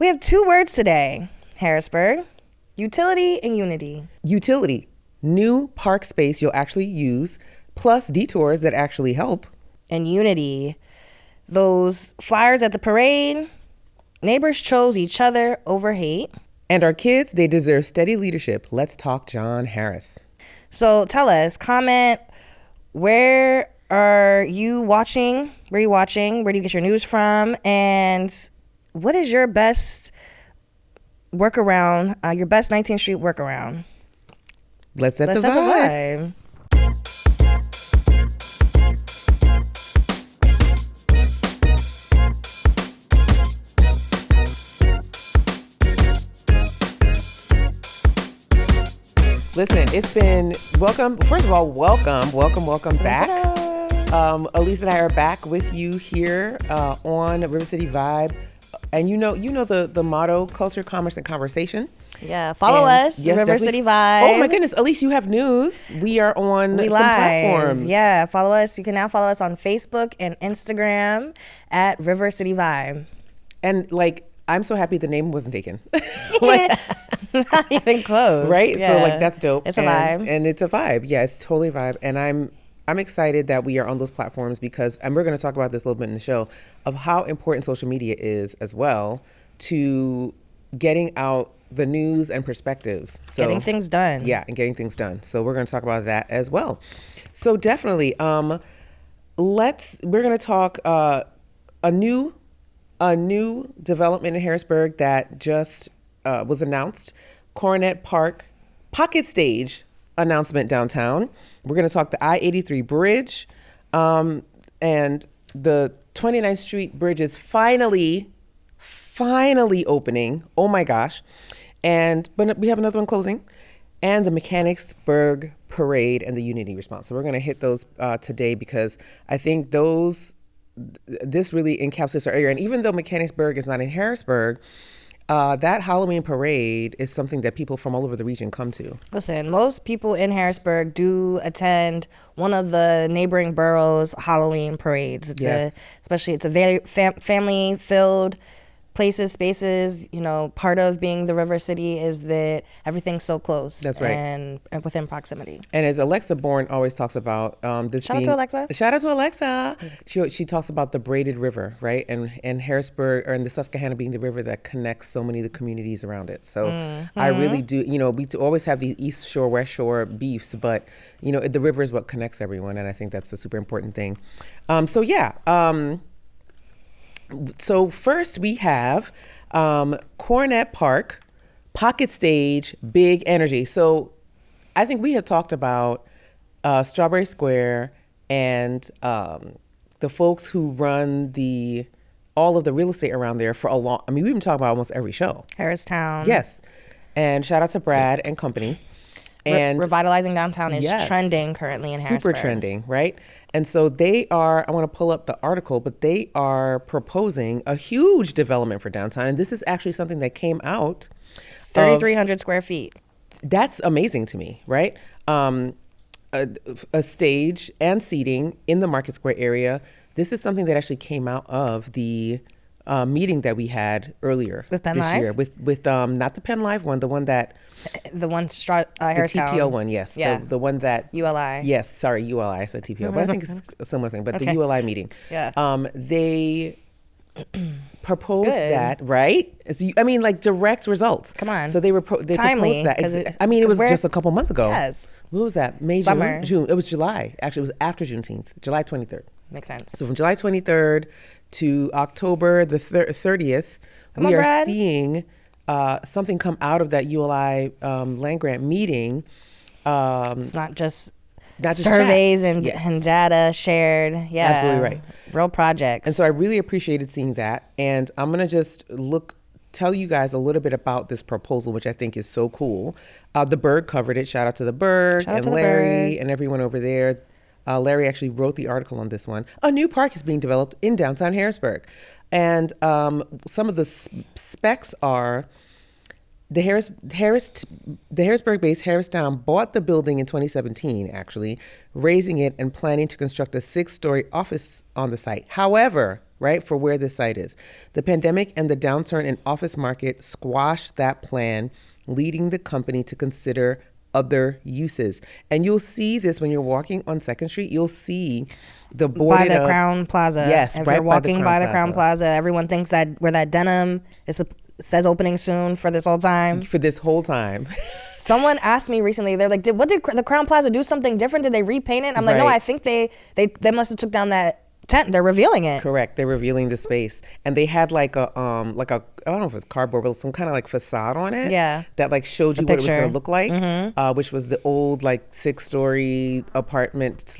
We have 2 words today, Harrisburg. Utility and unity. Utility, new park space you'll actually use, plus detours that actually help. And unity, those flyers at the parade, neighbors chose each other over hate. And our kids, they deserve steady leadership. Let's talk John Harris. So tell us, comment, where are you watching? Where are you watching? Where do you get your news from? And what is your best workaround, your best 19th Street workaround? Let's set the vibe. Listen, it's been welcome. First of all, welcome back. Elyse and I are back with you here on River City Vibe, and you know the motto: culture, commerce, and conversation. Yeah, follow us, yes, River definitely. City Vibe. Oh my goodness, Elyse, you have news. We are on some platforms. Yeah, follow us. You can now follow us on Facebook and Instagram at River City Vibe. And I'm so happy the name wasn't taken. Not even close. Right? Yeah. So that's dope. It's a vibe. And it's a vibe. Yeah, it's totally a vibe. And I'm excited that we are on those platforms because, and we're going to talk about this a little bit in the show, of how important social media is as well to getting out the news and perspectives. So, getting things done. Yeah, and getting things done. So we're going to talk about that as well. So definitely, we're going to talk a new development in Harrisburg that just was announced. Coronet Park Pocket Stage announcement downtown. We're going to talk the I-83 bridge, and the 29th Street bridge is finally opening. Oh my gosh. But we have another one closing, and the Mechanicsburg parade and the unity response. So we're going to hit those today because I think this really encapsulates our area. And even though Mechanicsburg is not in Harrisburg, that Halloween parade is something that people from all over the region come to. Listen, most people in Harrisburg do attend one of the neighboring boroughs' Halloween parades. Especially it's a very family-filled spaces. Part of being the River City is that everything's so close. That's right. And within proximity. And as Alexa Bourne always talks about, Shout out to Alexa. Shout out to Alexa. She talks about the braided river, right? And Harrisburg, or in the Susquehanna being the river that connects so many of the communities around it. So I really do, we always have these East Shore, West Shore beefs, but, the river is what connects everyone. And I think that's a super important thing. So first we have Coronet Park, Pocket Stage, Big Energy. So I think we had talked about Strawberry Square and the folks who run all of the real estate around there for a long, we've been talking about almost every show. Harristown. Yes. And shout out to Brad and company. And revitalizing downtown is trending currently in Harrisburg. Super trending, right? And so I want to pull up the article, but they are proposing a huge development for downtown. And this is actually something that came out. 3,300 square feet. That's amazing to me, right? A stage and seating in the Market Square area. This is something that actually came out of the meeting that we had earlier with Penn this Live? year. With not the Penn Live one, the one that... The one the TPO one, yes. Yeah. The one that... ULI. Yes, sorry, ULI. I said TPO, but I think it's a similar thing. But the ULI meeting. Yeah. They proposed that, right? So direct results. Come on. So they proposed that. It was just a couple months ago. Yes. What was that? May, Summer. June. It was July. Actually, it was after Juneteenth, July 23rd. Makes sense. So from July 23rd to October the 30th, we are seeing something come out of that ULI land grant meeting. It's not just surveys and data shared. Yeah, absolutely right. Real projects. And so I really appreciated seeing that. And I'm going to just tell you guys a little bit about this proposal, which I think is so cool. The Berg covered it. Shout out to the Berg and Larry and everyone over there. Larry actually wrote the article on this one. A new park is being developed in downtown Harrisburg. And some of the specs are the Harrisburg-based Harristown bought the building in 2017, actually, raising it and planning to construct a 6-story office on the site. However, right, for where this site is, the pandemic and the downturn in office market squashed that plan, leading the company to consider other uses. And you'll see this when you're walking on 2nd Street. You'll see the boarded by the Crown Plaza. Yes, if right you're walking by the Crown Plaza, everyone thinks that where that denim says opening soon for this whole time. For this whole time. Someone asked me recently, they're like, did the Crown Plaza do something different? Did they repaint it? I'm like, no, I think they must have took down that tent. They're revealing it. Correct. They're revealing the space. And they had like a I don't know if it's cardboard, but some kind of like facade on it. Yeah. That like showed you what it was going to look like, which was the old like 6-story apartment /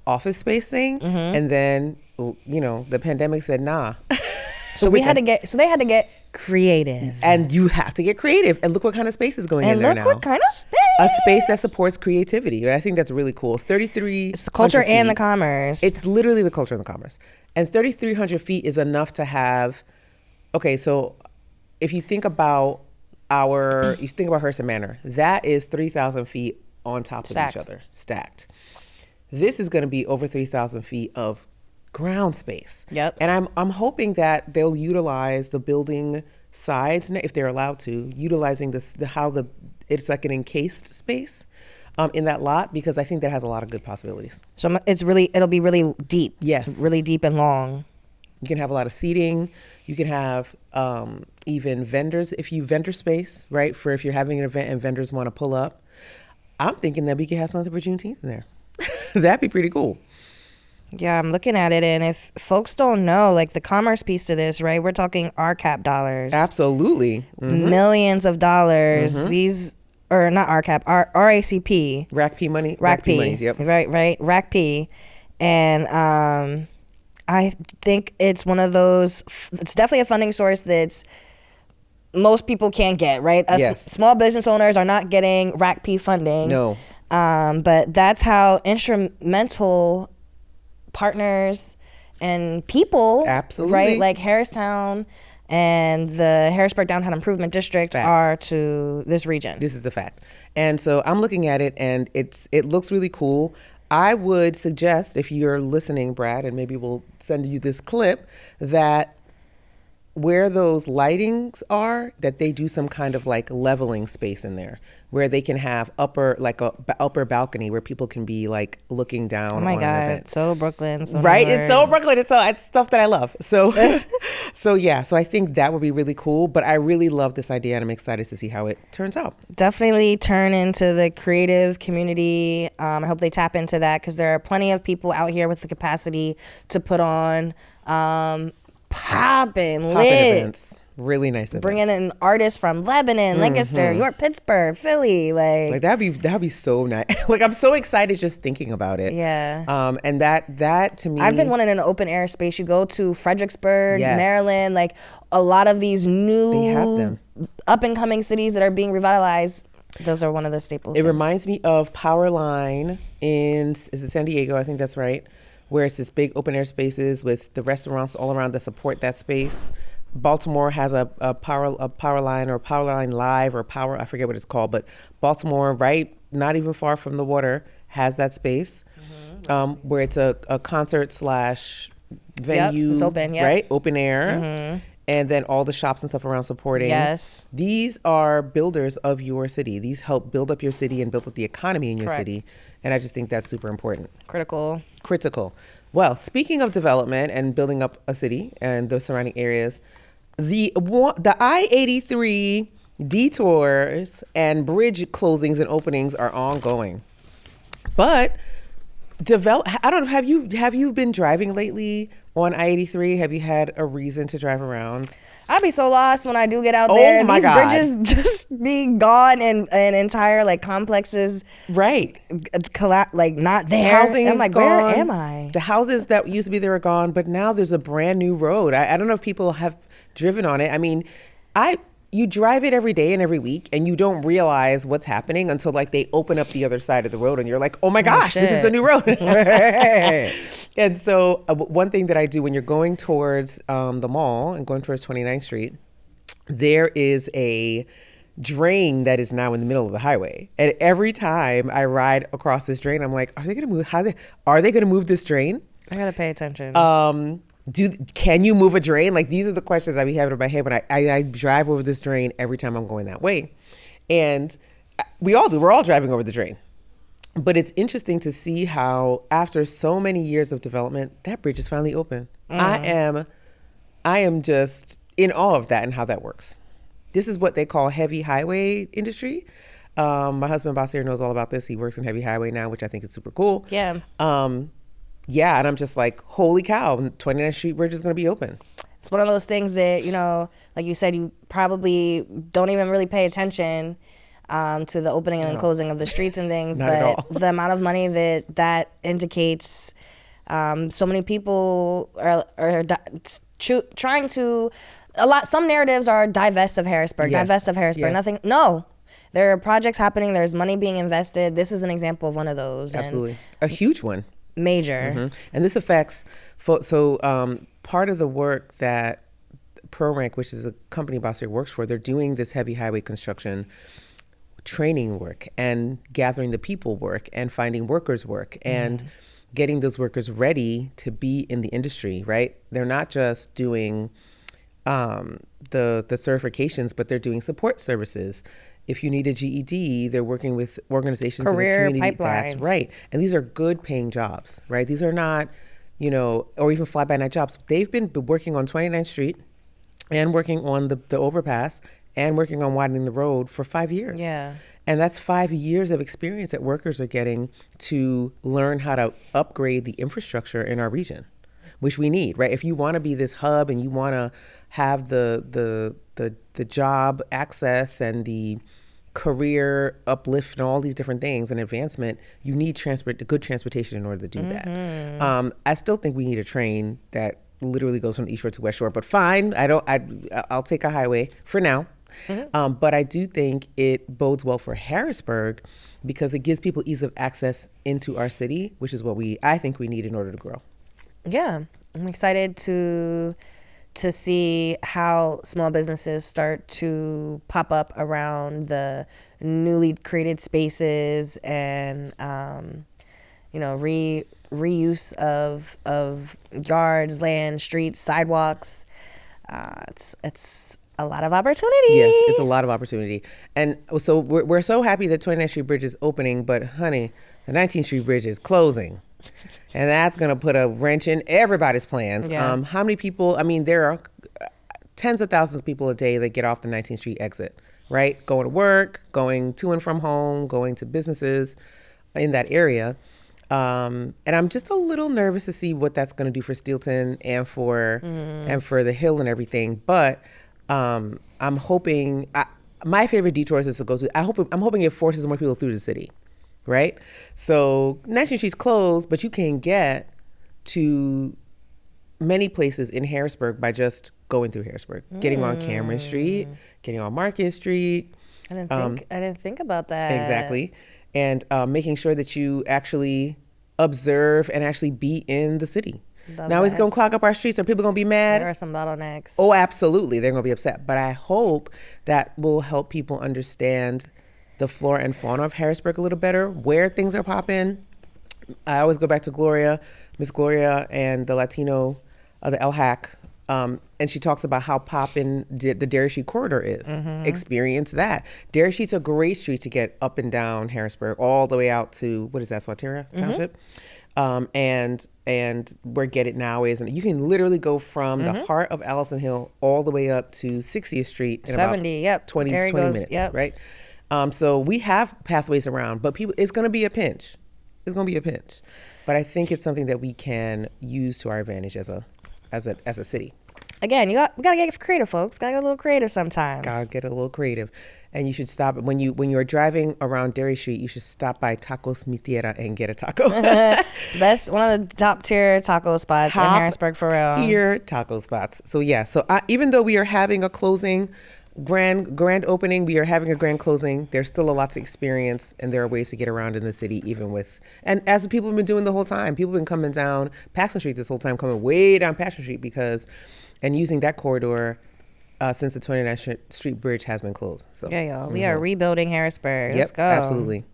office space thing. And then, the pandemic said, nah. So they had to get creative. And you have to get creative. And look what kind of space is going in there now. And look what kind of space. A space that supports creativity. I think that's really cool. 33. It's the culture and the commerce. It's literally the culture and the commerce. And 3,300 feet is enough to have. Okay, so if you think about Hearst Manor, that is 3,000 feet on top of each other, stacked. This is going to be over 3,000 feet of ground space. Yep. And I'm hoping that they'll utilize the building sides, if they're allowed to, utilizing it's like an encased space in that lot, because I think that has a lot of good possibilities. So it'll be really deep. Yes. Really deep and long. You can have a lot of seating. You can have even vendors, vendor space, right? For if you're having an event and vendors want to pull up. I'm thinking that we could have something for Juneteenth in there. That'd be pretty cool. Yeah, I'm looking at it, and if folks don't know, like the commerce piece to this, right? We're talking RCAP dollars. Absolutely. Millions of dollars. These, or not RCAP, RACP. RACP money. RACP monies, yep. Right, RACP. And I think it's one of those, it's definitely a funding source that's most people can't get, right? Small business owners are not getting RACP funding. No. But that's how instrumental partners and people, absolutely, right, like Harristown and the Harrisburg Downtown Improvement District are to this region. This is a fact. And so I'm looking at it, and it looks really cool. I would suggest, if you're listening, Brad, and maybe we'll send you this clip, that where those lightings are, that they do some kind of like leveling space in there, where they can have upper balcony where people can be like looking down. Oh my on God, an event. So Brooklyn, so right? hard. It's so Brooklyn. It's stuff that I love. So, so I think that would be really cool. But I really love this idea, and I'm excited to see how it turns out. Definitely turn into the creative community. I hope they tap into that, because there are plenty of people out here with the capacity to put on poppin' lit events. Really nice events. Bringing in artists from Lebanon, Lancaster, York, Pittsburgh, Philly, like that'd be so nice. Like, I'm so excited just thinking about it. Yeah. And that to me, I've been wanting an open air space. You go to Fredericksburg, Maryland, like a lot of these new up and coming cities that are being revitalized. Those are one of the staples. It reminds me of Powerline is it San Diego? I think that's right. Where it's this big open air spaces with the restaurants all around that support that space. Baltimore has a power line, or Power Line Live, or Power, I forget what it's called, but Baltimore, right, not even far from the water, has that space where it's a concert / venue. Yep, it's open, right, open air. And then all the shops and stuff around supporting. Yes. These are builders of your city. These help build up your city and build up the economy in your city. And I just think that's super important. Critical. Well, speaking of development and building up a city and the surrounding areas, the I-83 detours and bridge closings and openings are ongoing. But I don't know, have you been driving lately on I-83? Have you had a reason to drive around? I'd be so lost when I do get out there. Oh my These God. bridges just be gone, and entire like complexes, right? It's like not there. Housing I'm like, gone. where am I? The houses that used to be there are gone, but now there's a brand new road. I don't know if people have driven on it. I mean, you drive it every day and every week, and you don't realize what's happening until like they open up the other side of the road, and you're like, oh my gosh, this is a new road. And so one thing that I do when you're going towards the mall and going towards 29th Street, there is a drain that is now in the middle of the highway. And every time I ride across this drain, I'm like, are they going to move? Are they going to move this drain? I gotta pay attention. Can you move a drain? Like, these are the questions I be having in my head when I drive over this drain every time I'm going that way. And we all do. We're all driving over the drain. But it's interesting to see how after so many years of development, that bridge is finally open. I am just in awe of that and how that works. This is what they call heavy highway industry. My husband, Basir, knows all about this. He works in heavy highway now, which I think is super cool. Yeah. Yeah, and I'm just like, holy cow, 29th Street Bridge is going to be open. It's one of those things that, like you said, you probably don't even really pay attention to the opening and closing of the streets and things. Not at all. The amount of money that indicates, so many people are trying to, some narratives are divest of Harrisburg, divest of Harrisburg. Yes. No. There are projects happening. There's money being invested. This is an example of one of those. Absolutely. A huge one. Major. Mm-hmm. And this affects, part of the work that ProRank, which is a company Basir works for, they're doing this heavy highway construction training work and gathering the people work and finding workers work and getting those workers ready to be in the industry, right? They're not just doing the certifications, but they're doing support services. If you need a GED, they're working with organizations career in the community. pipelines. That's right. And these are good paying jobs, right? These are not, or even fly by night jobs. They've been working on 29th Street and working on the overpass and working on widening the road for 5 years. Yeah. And that's 5 years of experience that workers are getting to learn how to upgrade the infrastructure in our region, which we need, right? If you want to be this hub and you want to have the job access and the career uplift and all these different things and advancement, you need good transportation in order to do that. I still think we need a train that literally goes from the East Shore to West Shore, but fine. I'll take a highway for now. But I do think it bodes well for Harrisburg because it gives people ease of access into our city, which is what I think we need in order to grow. Yeah, I'm excited to see how small businesses start to pop up around the newly created spaces and reuse of yards, land, streets, sidewalks. It's a lot of opportunity. Yes, it's a lot of opportunity. And so we're so happy that 29th Street Bridge is opening, but honey, the 19th Street Bridge is closing. And that's going to put a wrench in everybody's plans. Yeah. How many people, there are tens of thousands of people a day that get off the 19th Street exit, right? Going to work, going to and from home, going to businesses in that area. And I'm just a little nervous to see what that's going to do for Steelton and for the Hill and everything. But I'm hoping, my favorite detours is to go through, I'm hoping it forces more people through the city. Right? So 19th Street's closed, but you can get to many places in Harrisburg by just going through Harrisburg, getting on Cameron Street, getting on Market Street. I didn't think about that. Exactly. And making sure that you actually observe and actually be in the city. Now it's going to clog up our streets. Are people going to be mad? There are some bottlenecks. Oh, absolutely. They're going to be upset. But I hope that will help people understand the flora and fauna of Harrisburg a little better, where things are popping. I always go back to Miss Gloria and the Latino, the LHAC, and she talks about how popping the Dairy Sheet corridor is. Experience that. Dairy Sheet's a great street to get up and down Harrisburg, all the way out to, what is that, Swatera Township? And where Get It Now is. And you can literally go from the heart of Allison Hill all the way up to 60th Street in 70, about 20 minutes, right? So we have pathways around, but it's going to be a pinch. It's going to be a pinch. But I think it's something that we can use to our advantage as a city. Again, we got to get creative, folks. Got to get a little creative sometimes. Got to get a little creative. And you should stop when you're driving around Dairy Street, you should stop by Tacos Mi Tierra and get a taco. Best, one of the top tier taco spots in Harrisburg for real. Top tier taco spots. So yeah, even though we are having a closing, grand opening, we are having a grand closing, there's still a lot to experience, and there are ways to get around in the city, even with, and as people have been doing the whole time. People have been coming down Paxton Street this whole time, coming way down Paxton Street and using that corridor since the 29th Street Bridge has been closed. So yeah, y'all, we are rebuilding Harrisburg. Let's go. Absolutely.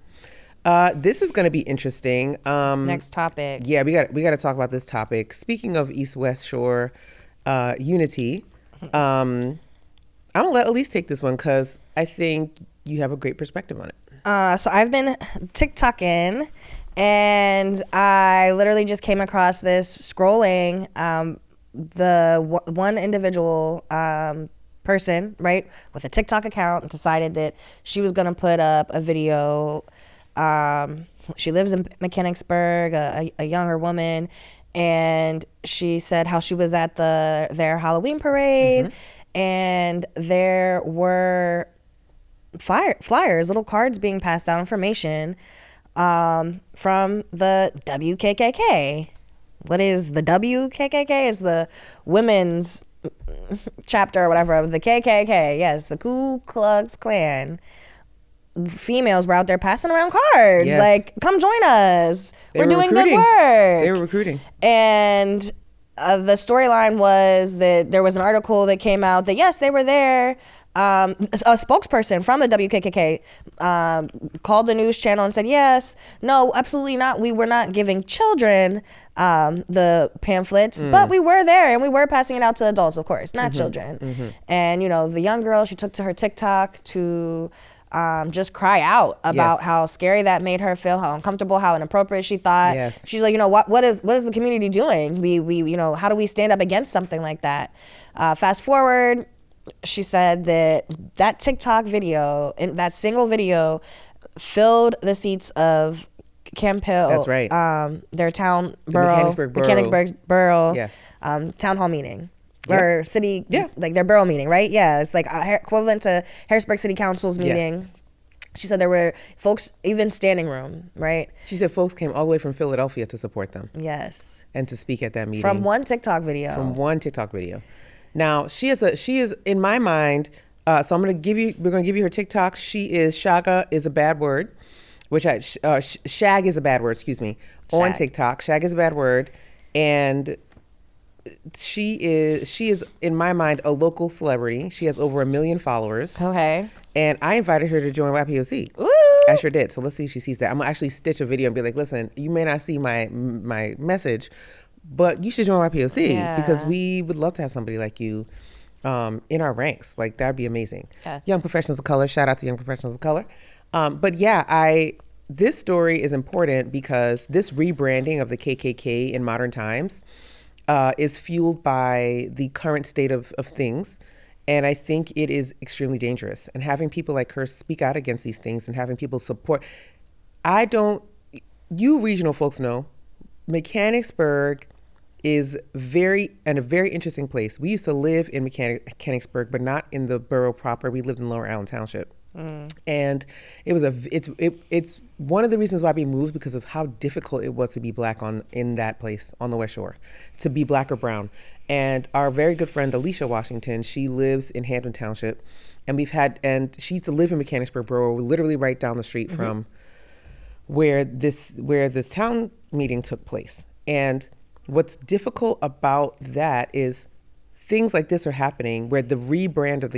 This is going to be interesting. Next topic. Yeah, we got to talk about this topic. Speaking of East-West Shore unity, I'm gonna let Elyse take this one because I think you have a great perspective on it. So I've been TikToking, and I literally just came across this scrolling. One individual person, right, with a TikTok account decided that she was gonna put up a video. She lives in Mechanicsburg, a younger woman, and she said how she was at their Halloween parade, and there were flyers, little cards being passed out, information from the WKKK. What is the WKKK? Is the women's chapter or whatever of the KKK. Yes, the Ku Klux Klan. Females were out there passing around cards, like, come join us. We're doing good work. They were recruiting. And the storyline was that there was an article that came out that, yes, they were there. A spokesperson from the WKKK called the news channel and said, yes, no, absolutely not. We were not giving children the pamphlets, but we were there and we were passing it out to adults, of course, not children. And, you know, the young girl, she took to her TikTok to just cry out about how scary that made her feel, how uncomfortable, how inappropriate she thought. She's like, you know, what is the community doing? We you know, how do we stand up against something like that? Fast forward, she said that TikTok video, and that single video, filled the seats of Campbell. That's right. Their town borough, Mechanicsburg borough. Yes. Town hall meeting. Or city, like their borough meeting, right? Yeah, it's like equivalent to Harrisburg City Council's meeting. Yes. She said there were folks, even standing room, right? She said folks came all the way from Philadelphia to support them. Yes. And to speak at that meeting. From one TikTok video. Now, she is in my mind, so we're going to give you her TikTok. She is, Shaga is a bad word, shag is a bad word, excuse me, on TikTok. Shag is a bad word. And she is in my mind a local celebrity. She has over 1 million followers. Okay. And I invited her to join YPOC. Ooh. I sure did. So let's see if she sees that. I'm gonna actually stitch a video and be like, listen, you may not see my message, but you should join YPOC because we would love to have somebody like you in our ranks. Like, that'd be amazing. Yes. Young professionals of color. Shout out to young professionals of color. But this story is important because this rebranding of the KKK in modern times is fueled by the current state of things. And I think it is extremely dangerous. And having people like her speak out against these things and having people support. You regional folks know, Mechanicsburg is a very interesting place. We used to live in Mechanicsburg, but not in the borough proper. We lived in Lower Allen Township. And it's one of the reasons why we moved, because of how difficult it was to be black in that place on the West Shore, to be black or brown. And our very good friend Alicia Washington, she lives in Hampton Township, and she used to live in Mechanicsburg borough, literally right down the street from where this town meeting took place. And what's difficult about that is things like this are happening where the rebranding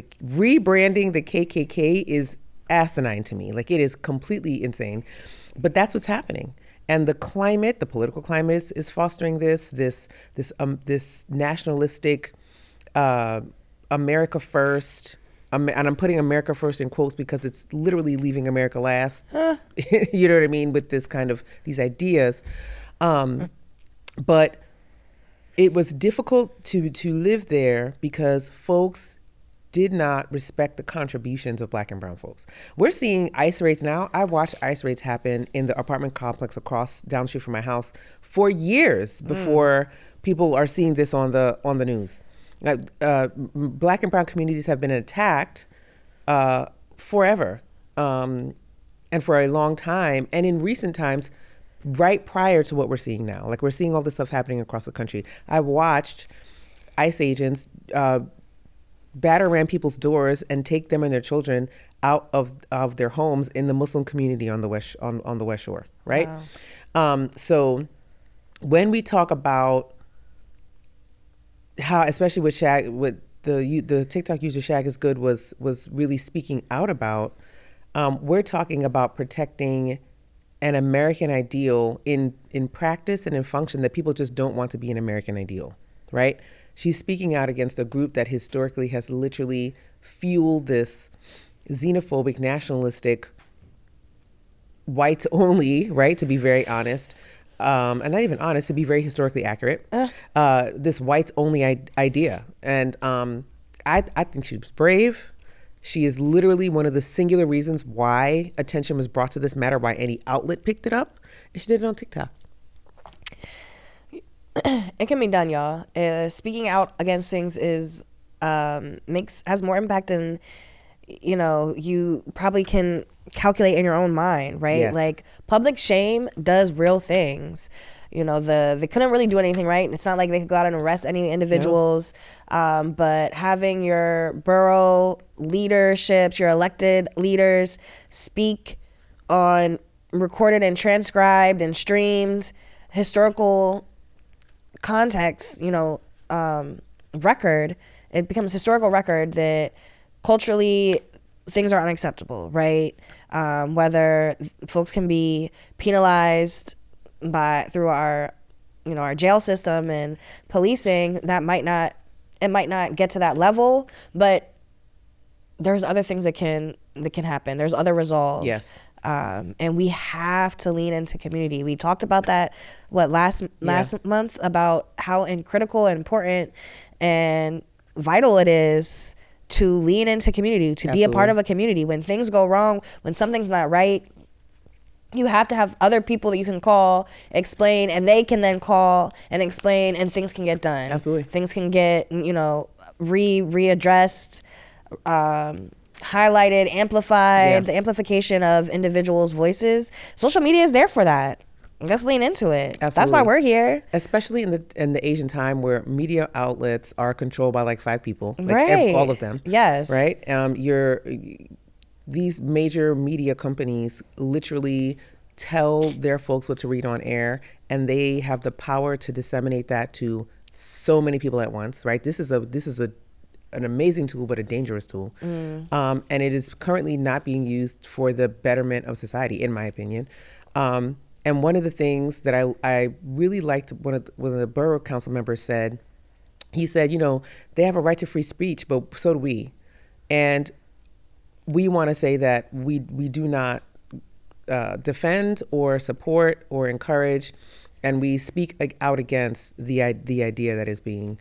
the KKK is asinine to me. Like, it is completely insane, but that's what's happening. And the political climate is fostering this nationalistic, America first. And I'm putting America first in quotes because it's literally leaving America last. You know what I mean? With these ideas. But it was difficult to live there because folks did not respect the contributions of black and brown folks. We're seeing ICE raids now. I watched ICE raids happen in the apartment complex down the street from my house for years before people are seeing this on the news. Black and brown communities have been attacked forever and for a long time. And in recent times, right prior to what we're seeing now, like, we're seeing all this stuff happening across the country. I watched ICE agents batter around people's doors and take them and their children out of their homes in the Muslim community on the West Shore, right? Wow. So when we talk about how, especially with the TikTok user Shag is Good was really speaking out about. We're talking about protecting an American ideal in practice and in function that people just don't want to be an American ideal, right? She's speaking out against a group that historically has literally fueled this xenophobic, nationalistic, whites only, right? To be very honest, and not even honest, to be very historically accurate, this whites only idea. And I think she was brave. She is literally one of the singular reasons why attention was brought to this matter, why any outlet picked it up, and she did it on TikTok. It can be done, y'all. Speaking out against things has more impact than you probably can calculate in your own mind, right? Yes. Like, public shame does real things. They couldn't really do anything, right? It's not like they could go out and arrest any individuals. No. But having your borough leaderships, your elected leaders speak on recorded and transcribed and streamed historical context, record, it becomes historical record that culturally things are unacceptable, right? Whether folks can be penalized through our jail system and policing, it might not get to that level, but there's other things that can happen. There's other resolve. Yes. And we have to lean into community. We talked about that last month, about how critical and important and vital it is to lean into community, to be a part of a community. When things go wrong, when something's not right, you have to have other people that you can call, explain, and they can then call and explain, and things can get done. Absolutely. Things can get, readdressed, highlighted, amplified, the amplification of individuals' voices. Social media is there for that. Let's lean into it. Absolutely. That's why we're here. Especially in the Asian time where media outlets are controlled by like 5 people, like right. All of them. Yes. Right. These major media companies literally tell their folks what to read on air, and they have the power to disseminate that to so many people at once. Right. This is an amazing tool, but a dangerous tool. And it is currently not being used for the betterment of society, in my opinion. And one of the things that I really liked, one of the borough council members said, he said, they have a right to free speech, but so do we. And we want to say that we do not defend or support or encourage, and we speak out against the idea that is being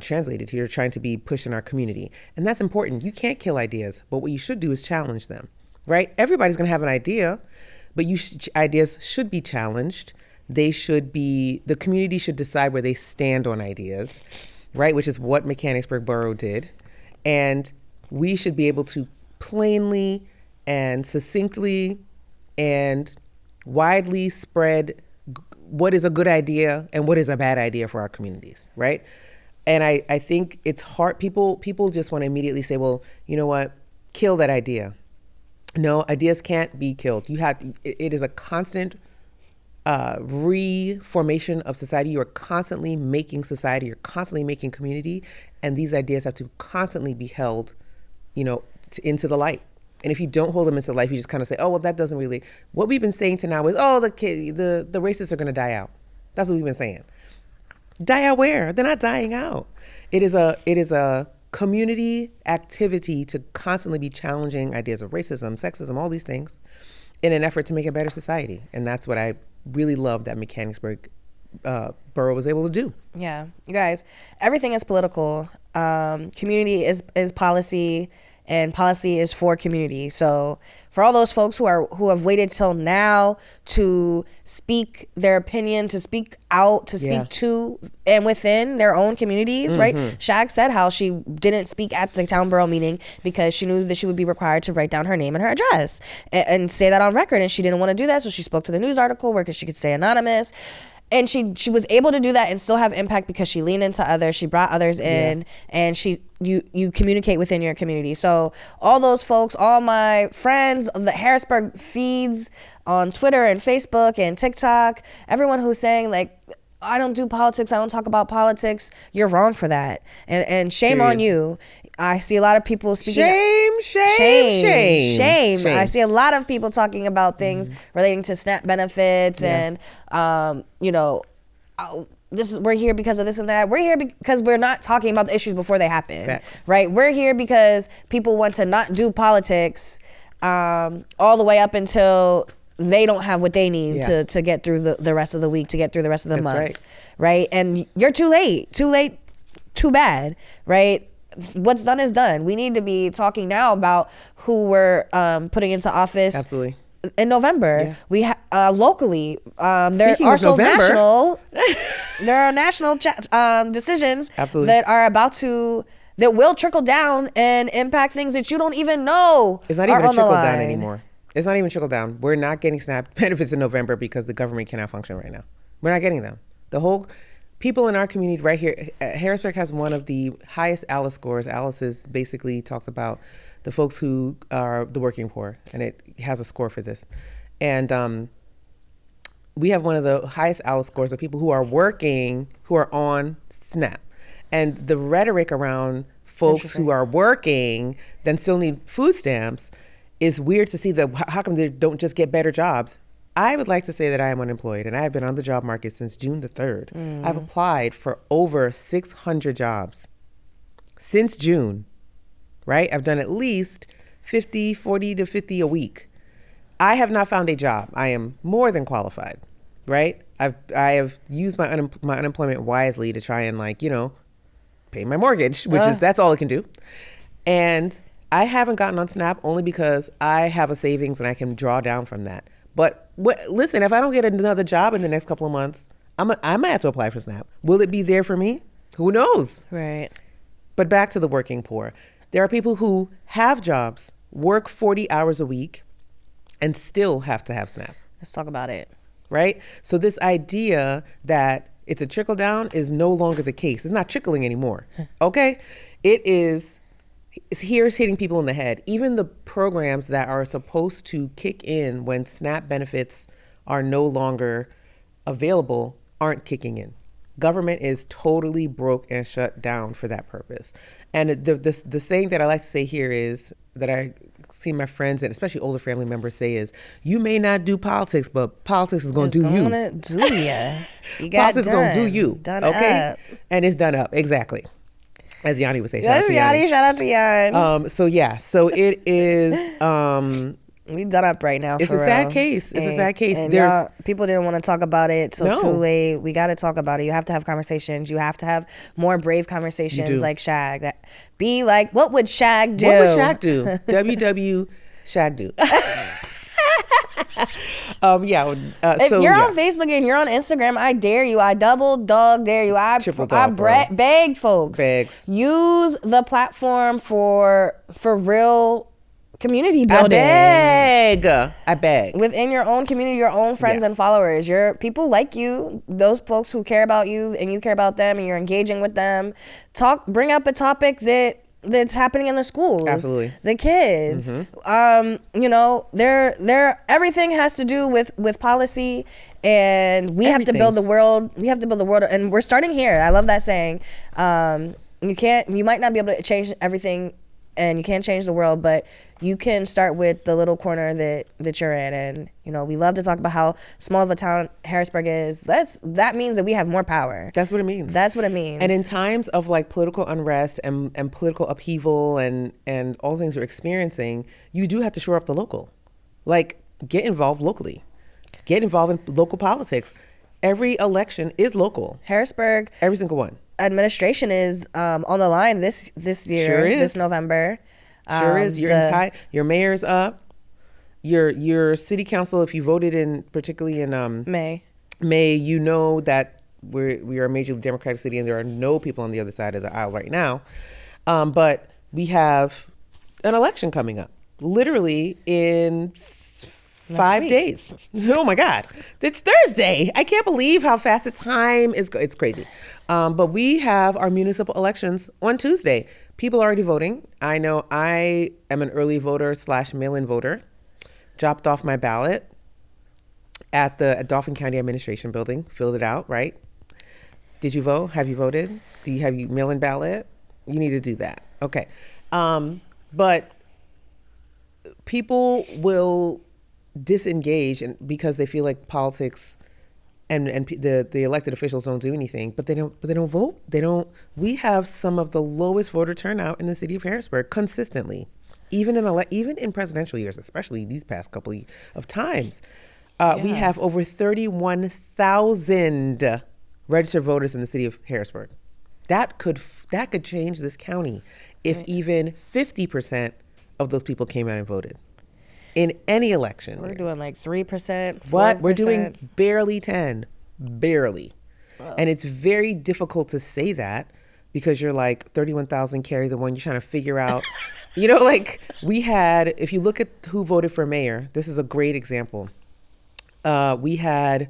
translated here, trying to be pushed in our community. And that's important. You can't kill ideas, but what you should do is challenge them, right? Everybody's going to have an idea, but ideas should be challenged. The community should decide where they stand on ideas, right? Which is what Mechanicsburg Borough did. And we should be able to plainly and succinctly and widely spread what is a good idea and what is a bad idea for our communities, right? And I think it's hard. People just want to immediately say, well, you know what? Kill that idea. No, ideas can't be killed. It is a constant reformation of society. You're constantly making society. You're constantly making community. And these ideas have to constantly be held, into the light. And if you don't hold them into life, you just kind of say, oh, well, that doesn't really. What we've been saying to now is, oh, the racists are going to die out. That's what we've been saying. Die out where? They're not dying out. It is a community activity to constantly be challenging ideas of racism, sexism, all these things in an effort to make a better society. And that's what I really love that Mechanicsburg Borough was able to do. Yeah. You guys, everything is political. Community is policy, and policy is for community. So for all those folks who have waited till now to speak their opinion, to speak out, to speak to and within their own communities, right? Shag said how she didn't speak at the town borough meeting because she knew that she would be required to write down her name and her address and say that on record. And she didn't want to do that, so she spoke to the news article where she could stay anonymous. And she was able to do that and still have impact because she leaned into others. She brought others in, and you communicate within your community. So all those folks, all my friends, the Harrisburg feeds on Twitter and Facebook and TikTok, everyone who's saying like, I don't do politics, I don't talk about politics, you're wrong for that. And shame on you. I see a lot of people speaking. Shame. I see a lot of people talking about things relating to SNAP benefits and, we're here because of this and that. We're here because we're not talking about the issues before they happen. Facts. Right? We're here because people want to not do politics all the way up until they don't have what they need to get through the rest of the week, to get through the rest of the month. Right? And you're too late, too bad, right? What's done is done. We need to be talking now about who we're putting into office. Absolutely. In November. We locally, there Speaking are of so November. national there are national decisions Absolutely. that are that will trickle down and impact things that you don't even know. It's not even a trickle down anymore. It's not even trickle down. We're not getting SNAP benefits in November because the government cannot function right now. We're not getting them. The whole people in our community right here, Harrisburg has one of the highest ALICE scores. ALICE basically talks about the folks who are the working poor, and it has a score for this. And we have one of the highest ALICE scores of people who are working, who are on SNAP. And the rhetoric around folks who are working, then still need food stamps, is weird to see that how come they don't just get better jobs. I would like to say that I am unemployed, and I have been on the job market since June the 3rd. I've applied for over 600 jobs since June, right? I've done at least 40 to 50 a week. I have not found a job. I am more than qualified, right? I have used my unemployment wisely to try and pay my mortgage, that's all it can do. And I haven't gotten on SNAP only because I have a savings and I can draw down from that. But listen, if I don't get another job in the next couple of months, I might have to apply for SNAP. Will it be there for me? Who knows? Right. But back to the working poor. There are people who have jobs, work 40 hours a week, and still have to have SNAP. Let's talk about it. Right? So this idea that it's a trickle down is no longer the case. It's not trickling anymore. Okay? It's hitting people in the head. Even the programs that are supposed to kick in when SNAP benefits are no longer available aren't kicking in. Government is totally broke and shut down for that purpose. And the saying that I like to say here is that I see my friends and especially older family members say is, you may not do politics, but politics is going to do you. It's going to do ya. You got politics is going to do you. Done okay? Up. And it's done up. Exactly. As Yanni would say. Shout out to Yanni. So it is... we done up right now. It's a sad case. It's a sad case. And people didn't want to talk about it till too late. We got to talk about it. You have to have conversations. You have to have more brave conversations like Shag. That be like, what would Shag do? What would Shag do? WW Shag do. If you're on Facebook and you're on Instagram, I dare you. I double dog dare you. I beg folks. Use the platform for real community building. I beg. Within your own community, your own friends and followers, your people like you, those folks who care about you and you care about them and you're engaging with them. Bring up a topic that's happening in the schools. Absolutely. The kids. Everything has to do with policy, and we have to build the world. We have to build the world, and we're starting here. I love that saying. You might not be able to change everything, and you can't change the world, but you can start with the little corner that you're in. And we love to talk about how small of a town Harrisburg is. That means that we have more power. That's what it means. And in times of political unrest and political upheaval and all things we're experiencing, you do have to shore up the local. Get involved locally. Get involved in local politics. Every election is local. Harrisburg. Every single one. Administration is on the line this year. Sure is. This November. Sure is. Your mayor's up. Your city council, if you voted in, particularly in May, you know that we are a majorly Democratic city and there are no people on the other side of the aisle right now. But we have an election coming up, literally in 5 days. Oh my God. It's Thursday. I can't believe how fast the time is. It's crazy. But we have our municipal elections on Tuesday. People are already voting. I know I am an early voter / mail-in voter. Dropped off my ballot at the Dauphin County Administration Building, filled it out, right? Did you vote? Have you voted? Have you mail-in ballot? You need to do that. Okay. But people will disengage because they feel like politics and the elected officials don't do anything, but they don't vote. We have some of the lowest voter turnout in the city of Harrisburg consistently, even in presidential years, especially these past couple of times. We have over 31,000 registered voters in the city of Harrisburg. That could change this county if even 50% of those people came out and voted in any election. We're doing like 3%. 4%. What? We're doing barely 10, barely. Wow. And it's very difficult to say that because you're like 31,000 carry the one, you're trying to figure out, like if you look at who voted for mayor, this is a great example. We had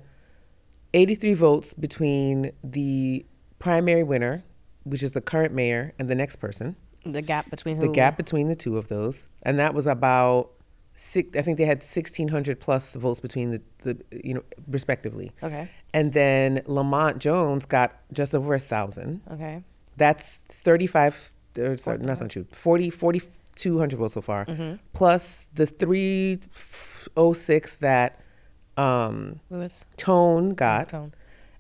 83 votes between the primary winner, which is the current mayor, and the next person. The gap between who? The gap between the two of those. And that was about I think they had 1,600 plus votes between the respectively. Okay. And then Lamont Jones got just over 1,000. Okay. That's 35, that's not true, 4,200 votes so far. Mm-hmm. Plus the 306 that Lewis Tone got. Tone.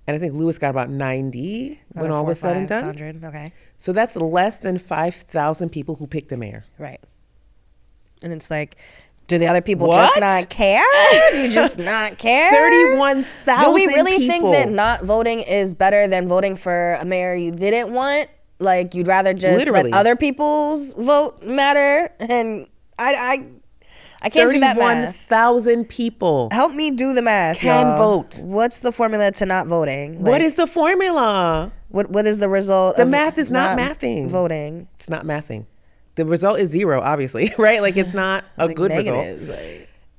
And I think Lewis got about 90 when all was said and done. 100, okay. So that's less than 5,000 people who picked the mayor. Right. And it's like, do the other people just not care? Do you just not care? 31,000 Do we really people. think that not voting is better than voting for a mayor you didn't want? Like, you'd rather just let other people's vote matter? And I can't do that math. 31,000 people. Help me do the math, can vote. What's the formula to not voting? What is the formula? What is the result? The math is not mathing. Voting. It's not mathing. The result is 0, obviously, right? Like, it's not a good result.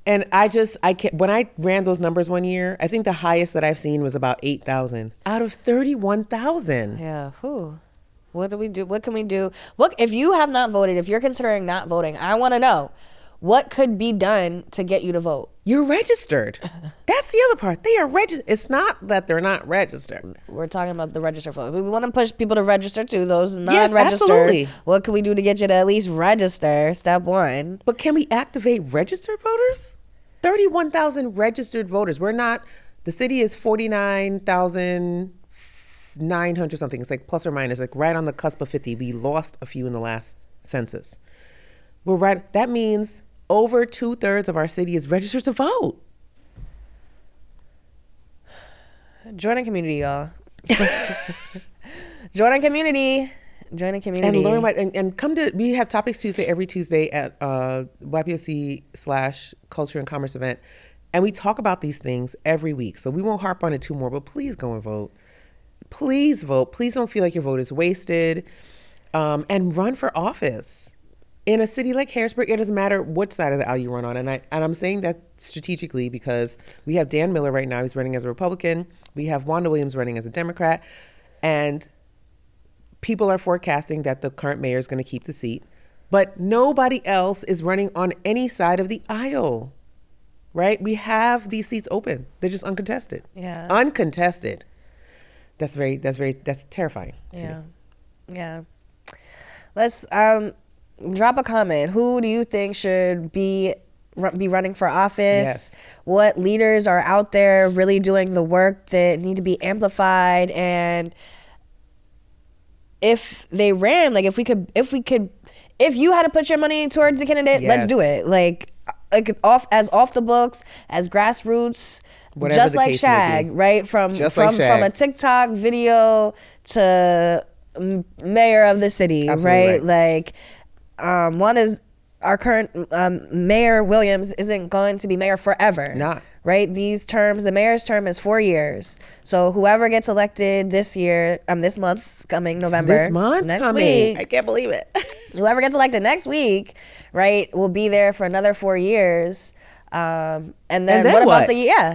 And I can't, when I ran those numbers one year, I think the highest that I've seen was about 8,000 out of 31,000. Yeah. Whew. What do we do? What can we do? Look, if you have not voted, if you're considering not voting, I want to know. What could be done to get you to vote? You're registered. That's the other part. They are registered. It's not that they're not registered. We're talking about the registered vote. We want to push people to register too, those non-registered. Yes, absolutely. What can we do to get you to at least register? Step 1. But can we activate registered voters? 31,000 registered voters. The city is 49,900 something. It's like plus or minus, like right on the cusp of 50. We lost a few in the last census. We're right. That means over 2/3 of our city is registered to vote. Join a community, y'all. Join a community. And learn and come to. We have Topics Tuesday every Tuesday at YPOC/Culture and Commerce event, and we talk about these things every week. So we won't harp on it too more, but please go and vote. Please vote. Please don't feel like your vote is wasted, and run for office. In a city like Harrisburg, it doesn't matter which side of the aisle you run on. And I'm saying that strategically because we have Dan Miller right now. He's running as a Republican. We have Wanda Williams running as a Democrat. And people are forecasting that the current mayor is going to keep the seat. But nobody else is running on any side of the aisle, right? We have these seats open. They're just uncontested. Yeah. Uncontested. That's terrifying. Yeah. Yeah. Let's... drop a comment. Who do you think should be running for office? Yes. What leaders are out there really doing the work that need to be amplified? And if they ran, like if you had to put your money towards a candidate, yes. Let's do it. Like off the books, as grassroots, whatever just like Shag, right? From a TikTok video to mayor of the city, right? Like. One is our current Mayor Williams isn't going to be mayor forever. Not. Right? The mayor's term is 4 years. So whoever gets elected this month, coming November. Next week. I can't believe it. Whoever gets elected next week, right, will be there for another 4 years. And then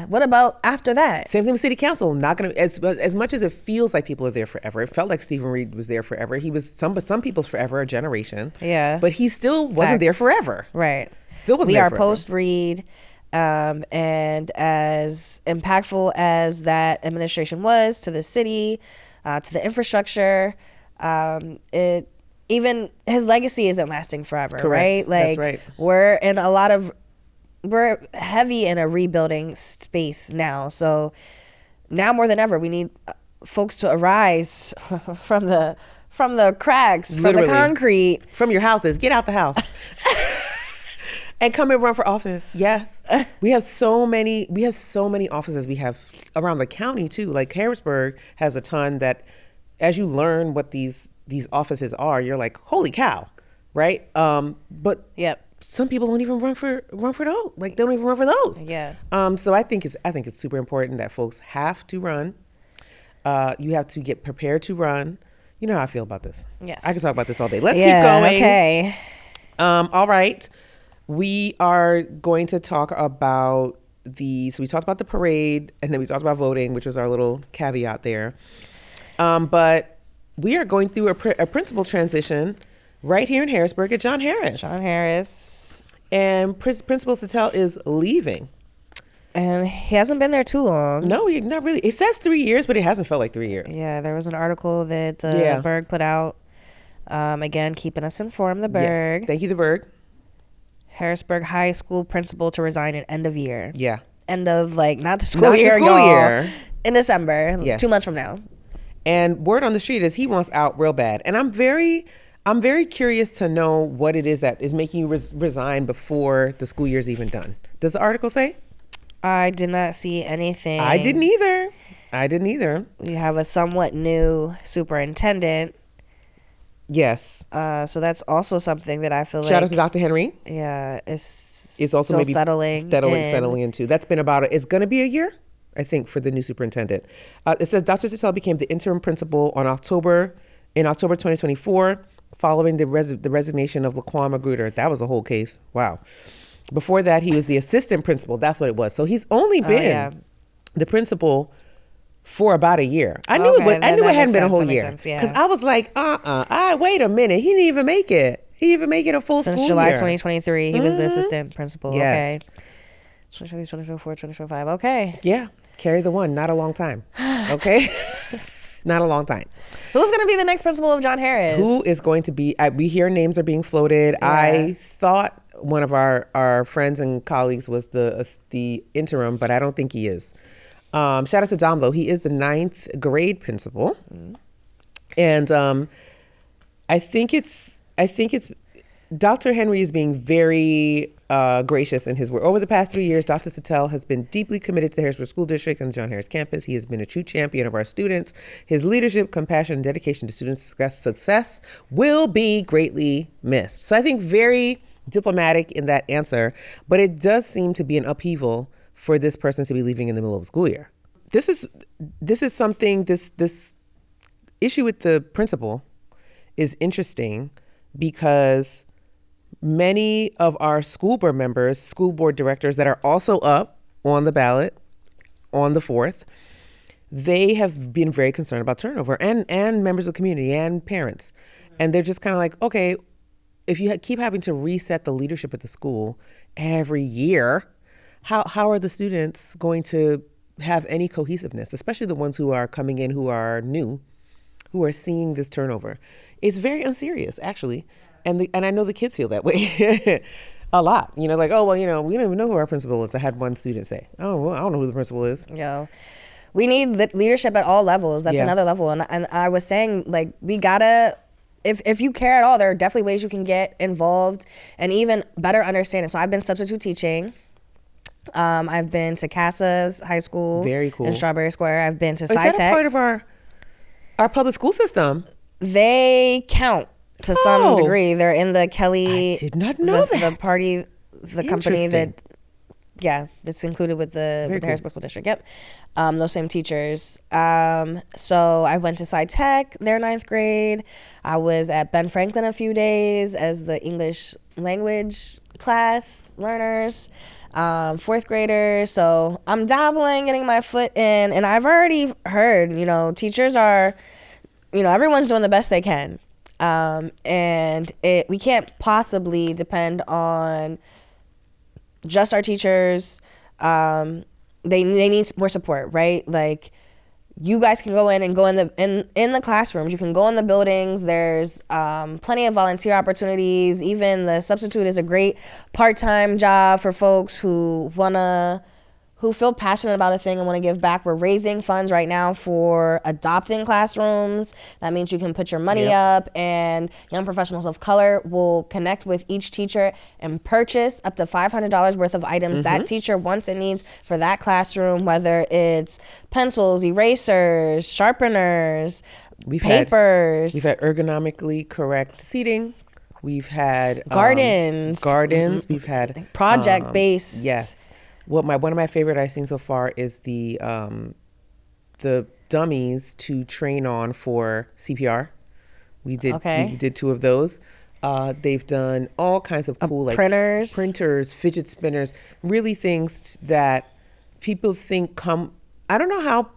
what about after that? Same thing with city council. Not gonna as much as it feels like people are there forever. It felt like Stephen Reed was there forever. He was some people's forever, a generation. Yeah, but he still wasn't there forever. Right. Still wasn't. We are post Reed, and as impactful as that administration was to the city, to the infrastructure. It even his legacy isn't lasting forever, Correct. right? Like, that's right. we're heavy in a rebuilding space now. So now more than ever, we need folks to arise from the cracks, Literally. from the concrete, From your houses. Get out the house. And come and run for office. Yes. We have so many offices we have around the county too. Like Harrisburg has a ton that as you learn what these offices are, you're like, holy cow. Right? But Yep. some people don't even run for those. Like they don't even run for those. Yeah. So I think it's super important that folks have to run. You have to get prepared to run. You know how I feel about this. Yes. I can talk about this all day. Let's keep going. Okay. All right. We are going to talk about so we talked about the parade and then we talked about voting, which was our little caveat there. But we are going through a principal transition right here in Harrisburg at John Harris. John Harris. And Principal Sattel is leaving. And he hasn't been there too long. No, not really. It says 3 years, but it hasn't felt like 3 years. Yeah, there was an article that the Berg put out. Again, keeping us informed, the Berg. Yes. Thank you, the Berg. Harrisburg High School principal to resign at end of year. Yeah. End of, like, not the school Not the year, school y'all. year. In December. Yes. 2 months from now. And word on the street is he wants out real bad. And I'm very curious to know what it is that is making you resign before the school year's even done. Does the article say? I did not see anything. I didn't either. We have a somewhat new superintendent. Yes. So that's also something that I feel Shout like. out to Dr. Henry. Yeah. It's also still maybe settling into. That's been it's going to be a year, I think, for the new superintendent. It says Dr. Sattel became the interim principal in October 2024, following the resignation of Laquan Magruder. That was a whole case. Wow. Before that, he was the assistant principal. That's what it was. So he's only been the principal for about a year. I knew it hadn't been a whole year. Because I was like, wait a minute. He didn't even make it. He didn't even make it a full Since school July year. 2023, he was the assistant principal. Yes. Okay. 2024, 2025. Okay. Yeah. Carry the one. Not a long time. Okay. Not a long time. Who's going to be the next principal of John Harris? Who is going to be? We hear names are being floated. Yeah. I thought one of our friends and colleagues was the interim, but I don't think he is. Shout out to Dom, though. He is the 9th grade principal. Mm-hmm. And I think it's Dr. Henry is being very gracious in his work. Over the past 3 years, Dr. Sattel has been deeply committed to the Harrisburg School District and the John Harris campus. He has been a true champion of our students. His leadership, compassion, and dedication to student success will be greatly missed. So I think very diplomatic in that answer, but it does seem to be an upheaval for this person to be leaving in the middle of the school year. This is something, this issue with the principal is interesting because many of our school board members, school board directors that are also up on the ballot on the 4th, they have been very concerned about turnover and members of the community and parents. And they're just kind of like, okay, if you keep having to reset the leadership at the school every year, how are the students going to have any cohesiveness, especially the ones who are coming in who are new, who are seeing this turnover? It's very unserious, actually. And I know the kids feel that way a lot. You know, like, oh, well, you know, we don't even know who our principal is. I had one student say, oh, well, I don't know who the principal is. Yo, we need leadership at all levels. That's another level. And I was saying, like, we gotta, if you care at all, there are definitely ways you can get involved and even better understand it. So I've been substitute teaching. I've been to Casa's high school. Very cool. In Strawberry Square. I've been to Is that a part of our public school system? They count to some degree. They're in the Kelly. I did not know that. The party, the company that, that's included with the Harrisburg School District. Yep. Those same teachers. So I went to Sci Tech, their 9th grade. I was at Ben Franklin a few days as the English language class learners. 4th graders. So I'm dabbling, getting my foot in, and I've already heard, teachers are, everyone's doing the best they can. And we can't possibly depend on just our teachers. They need more support, right? Like, you guys can go in and go in the classrooms. You can go in the buildings. There's plenty of volunteer opportunities. Even the substitute is a great part-time job for folks who feel passionate about a thing and want to give back. We're raising funds right now for adopting classrooms. That means you can put your money up, and young professionals of color will connect with each teacher and purchase up to $500 worth of items that teacher wants and needs for that classroom, whether it's pencils, erasers, sharpeners, papers. We've had ergonomically correct seating. We've had gardens. We've had project-based. Yes. One of my favorite I've seen so far is the dummies to train on for CPR. We did 2 of those. They've done all kinds of cool like printers, fidget spinners, really things that people think I don't know how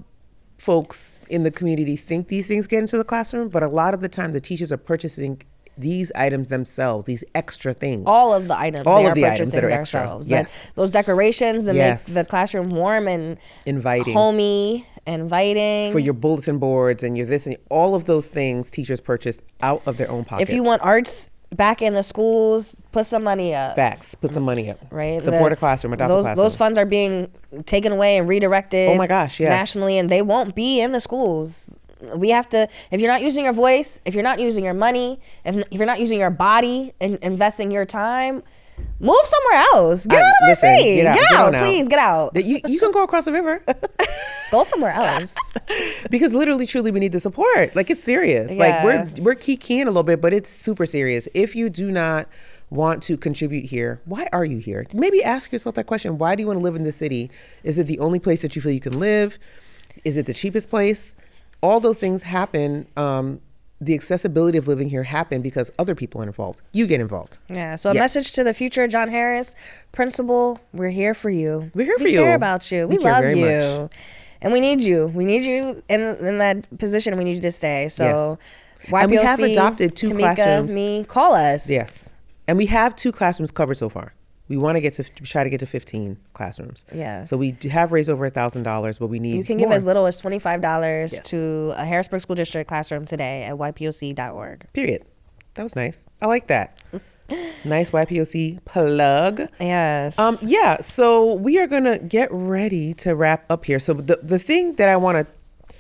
folks in the community think these things get into the classroom, but a lot of the time the teachers are purchasing these items themselves, these extra things. All of the items all they of are the items that are themselves. Extra. Yes. Those decorations that make the classroom warm and inviting, homey, inviting. For your bulletin boards and your this and all of those things teachers purchase out of their own pockets. If you want arts back in the schools, put some money up. Facts. Put some money up. Right. Support a classroom, adopt a classroom. Those funds are being taken away and redirected. Oh my gosh, yes. Nationally, and they won't be in the schools. We have to, if you're not using your voice, if you're not using your money, if you're not using your body and investing your time, move somewhere else. Get out of our city. Get out, please, get out. You can go across the river. Go somewhere else. Because literally, truly, we need the support. Like, it's serious. Yeah. Like, we're keying a little bit, but it's super serious. If you do not want to contribute here, why are you here? Maybe ask yourself that question. Why do you want to live in this city? Is it the only place that you feel you can live? Is it the cheapest place? All those things happen. The accessibility of living here happen because other people are involved. You get involved. Yeah. So a message to the future, John Harris, principal, we're here for you. We're here for you. We care about you. We love you. Much. And we need you. We need you in that position. We need you to stay. So YPOC, and we have adopted 2 Kimeka, classrooms. Call us. Yes. And we have 2 classrooms covered so far. We want to try to get to 15 classrooms. Yeah. So we have raised over $1,000, but we need You can more. give as little as $25 to a Harrisburg School District classroom today at ypoc.org. Period. That was nice. I like that. Nice YPOC plug. Yes. Yeah. So we are gonna get ready to wrap up here. So the thing that I want to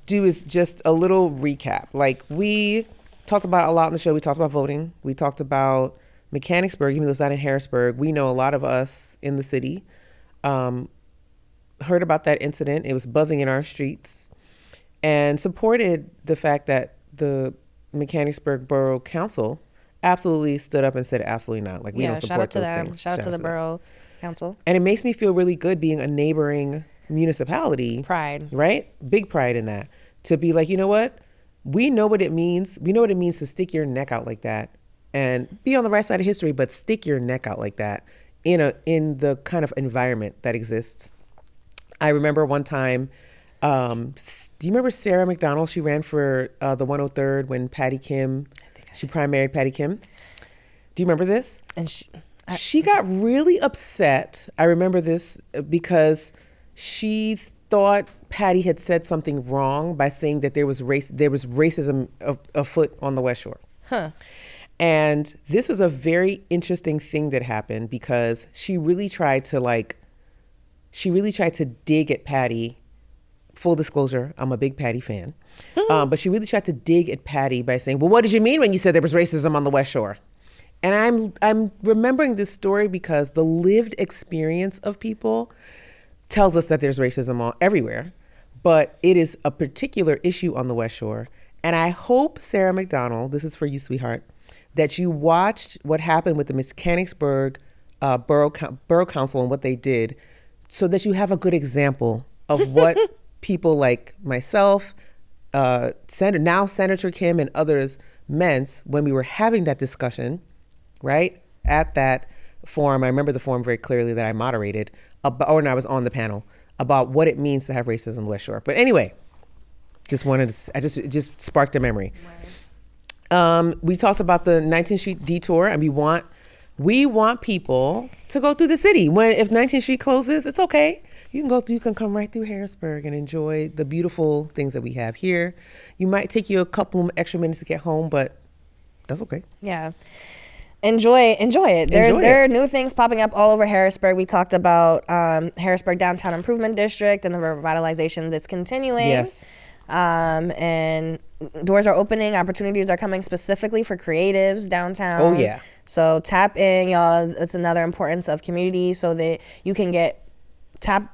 do is just a little recap. Like, we talked about a lot on the show. We talked about voting. We talked about Mechanicsburg, even though it's not in Harrisburg. We know a lot of us in the city heard about that incident. It was buzzing in our streets, and supported the fact that the Mechanicsburg Borough Council absolutely stood up and said absolutely not. Like, we don't support those things. Shout out to the Borough Council. And it makes me feel really good being a neighboring municipality. Pride. Right? Big pride in that. To be like, you know what? We know what it means. We know what it means to stick your neck out like that and be on the right side of history, but stick your neck out like that in the kind of environment that exists. I remember one time, do you remember Sarah McDonald? She ran for the 103rd when she primaried Patty Kim. Do you remember this? And she got really upset. I remember this because she thought Patty had said something wrong by saying that there was racism afoot on the West Shore. Huh. And this was a very interesting thing that happened because she really tried to dig at Patty. Full disclosure, I'm a big Patty fan. But she really tried to dig at Patty by saying, well, what did you mean when you said there was racism on the West Shore? And I'm remembering this story because the lived experience of people tells us that there's racism everywhere, but it is a particular issue on the West Shore. And I hope, Sarah McDonald, this is for you, sweetheart, that you watched what happened with the Mechanicsburg Borough Council and what they did, so that you have a good example of what people like myself, Senator Kim and others meant when we were having that discussion, right? At that forum, I remember the forum very clearly that I moderated, and I was on the panel, about what it means to have racism on the West Shore. But anyway, it just sparked a memory. Right. We talked about the 19th Street detour, and we want We want people to go through the city. If 19th Street closes, it's okay. You can come right through Harrisburg and enjoy the beautiful things that we have here. You might take you a couple extra minutes to get home, but that's okay. Yeah. Enjoy it. There are new things popping up all over Harrisburg. We talked about Harrisburg Downtown Improvement District and the revitalization that's continuing. Yes. And doors are opening. Opportunities are coming specifically for creatives downtown. Oh, yeah. So tap in, y'all. That's another importance of community, so that you can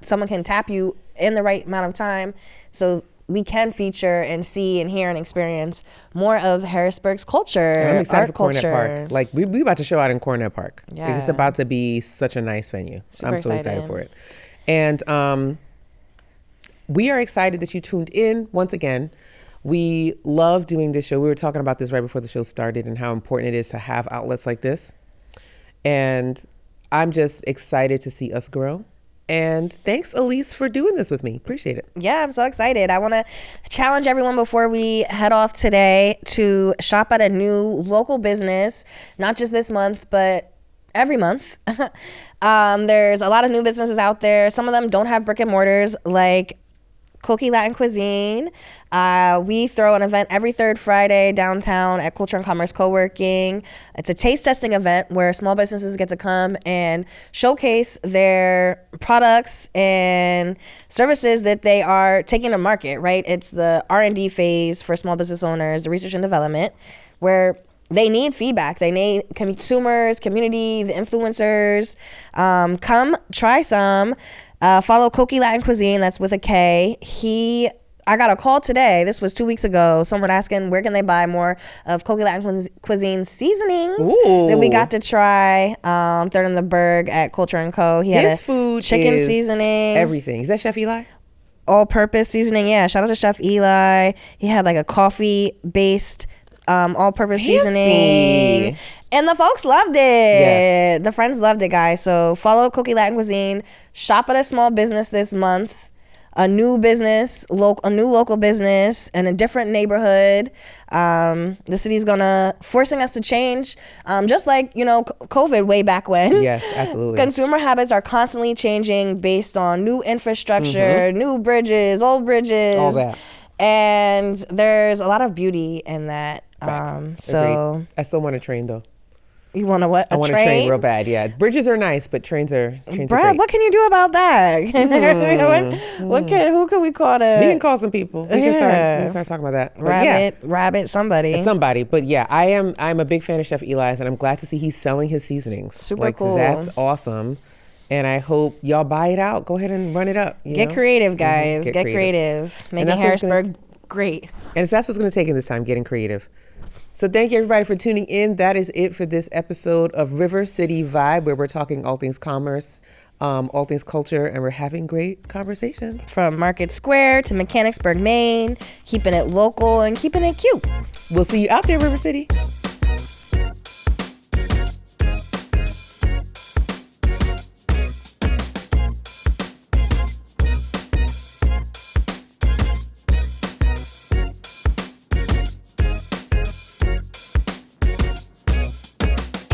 someone can tap you in the right amount of time, so we can feature and see and hear and experience more of Harrisburg's culture. I'm excited art for Cornet culture. Park. Like we about to show out in Cornet Park. Yeah. It's about to be such a nice venue. Super I'm so excited excited for it. And we are excited that you tuned in once again. We love doing this show. We were talking about this right before the show started and how important it is to have outlets like this. And I'm just excited to see us grow. And thanks, Elyse, for doing this with me. Appreciate it. Yeah, I'm so excited. I want to challenge everyone before we head off today to shop at a new local business, not just this month, but every month. There's a lot of new businesses out there. Some of them don't have brick and mortars, like Coqui Latin Cuisine. We throw an event every third Friday downtown at Culture and Commerce Co-working. It's a taste testing event where small businesses get to come and showcase their products and services that they are taking to market, right? It's the R&D phase for small business owners, the research and development, where they need feedback. They need consumers, community, the influencers. Come try some. Follow Coqui Latin Cuisine, that's with a K. I got a call today, this was 2 weeks ago, someone asking where can they buy more of Coqui Latin Cuisine seasonings. Ooh. That we got to try. Third in the Berg at Culture & Co. He had His a food chicken is seasoning. everything. Is that Chef Eli? All-purpose seasoning, yeah. Shout out to Chef Eli. He had like a coffee-based all-purpose seasoning. And the folks loved it. Yes. The friends loved it, guys. So follow Coqui Latin Cuisine. Shop at a small business this month. A new business, a new local business in a different neighborhood. The city's forcing us to change, just like, COVID way back when. Yes, absolutely. Consumer habits are constantly changing based on new infrastructure, new bridges, old bridges. All that. And there's a lot of beauty in that. So agreed. I still want to train though. You want to what? I want to train real bad. Yeah, bridges are nice, but trains are great. What can you do about that? Who can we call to? We can call some people. We can start talking about that. Rabbit, somebody. But yeah, I'm a big fan of Chef Eli's, and I'm glad to see he's selling his seasonings. Super cool. That's awesome. And I hope y'all buy it out. Go ahead and run it up. Get creative, guys. Get creative. Making Harrisburg great. And that's what's going to take in this time, getting creative. So thank you, everybody, for tuning in. That is it for this episode of River City Vibe, where we're talking all things commerce, all things culture, and we're having great conversation. From Market Square to Mechanicsburg, Maine, keeping it local and keeping it cute. We'll see you out there, River City.